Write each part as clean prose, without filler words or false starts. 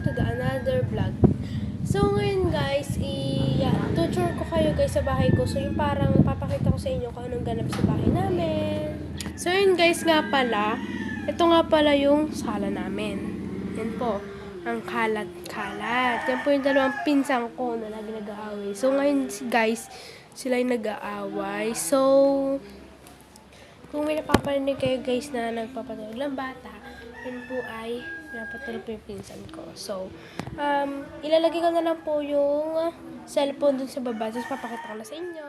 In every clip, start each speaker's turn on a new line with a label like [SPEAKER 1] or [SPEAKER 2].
[SPEAKER 1] to the another vlog. So ngayon guys, tutour ko kayo guys sa bahay ko. So yung parang papakita ko sa inyo kung anong ganap sa bahay namin. So yun guys nga pala, ito nga pala yung sala namin. Yan po, ang kalat-kalat. Yan po yung dalawang pinsang ko na lagi nag-aaway. So ngayon guys, sila yung nag-aaway. So, kung may napaparinig kayo guys na nagpapatulog ng bata, yun po ay napatulog po yung pinsan ko. So, ilalagay ko na lang po yung cellphone dun sa baba. Tapos papakita ko na sa inyo.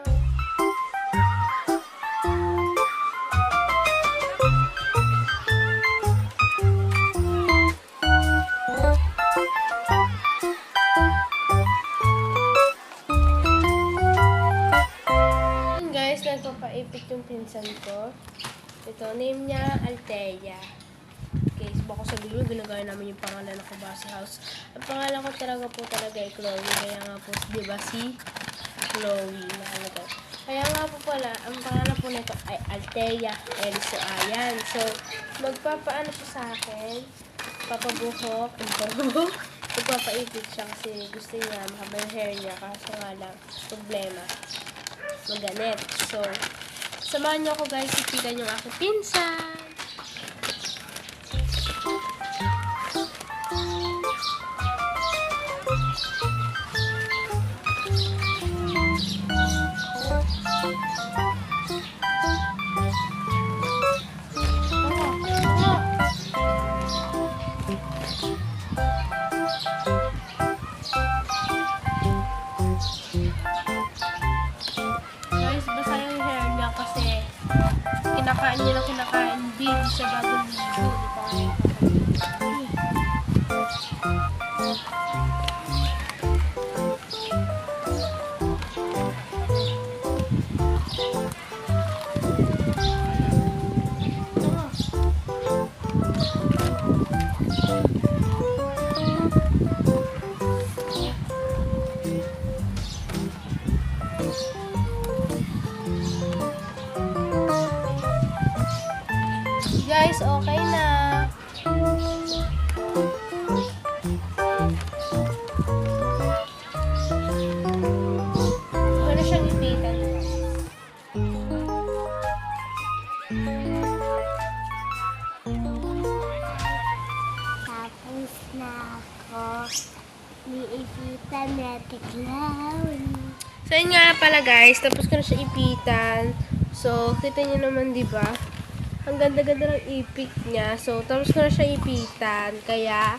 [SPEAKER 1] Yun guys, nagpapaipit yung pinsan ko. Ito, name niya Althea. Okay, so baka sabihin, ginagaya namin yung pangalan ng Kabasa House. Ang pangalan ko talaga ay Chloe. Kaya nga po, di ba si Chloe? Kaya nga po pala, ang pangalan po nito ay Althea Elso Ayan. So, magpapaano siya sa akin, papabuhok, magpapaipit siya kasi gusto niya, mahaba yung hair niya. Kaso nga lang, problema, maganit. So, samahan niyo ako guys, ipitan yung aking pinsan. Guys, basa yung hair niya kasi kinakain niya lang kinakain. Busy siya bagong ligo. Di pa kayo. Guys, okay na. Okay na siyang ipitan.
[SPEAKER 2] Tapos na ako niipitan na tiglaw.
[SPEAKER 1] So, yun nga pala guys. Tapos ko na siya ipitan. So, kita niyo naman, di ba? Ang ganda-ganda ng ipit niya. So, tapos ko na siya ipitan. Kaya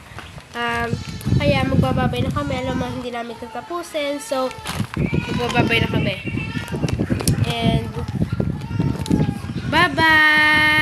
[SPEAKER 1] magbababay na kami. Alam mo, hindi namin tatapusin. So, magbababay na kami. And, bye-bye!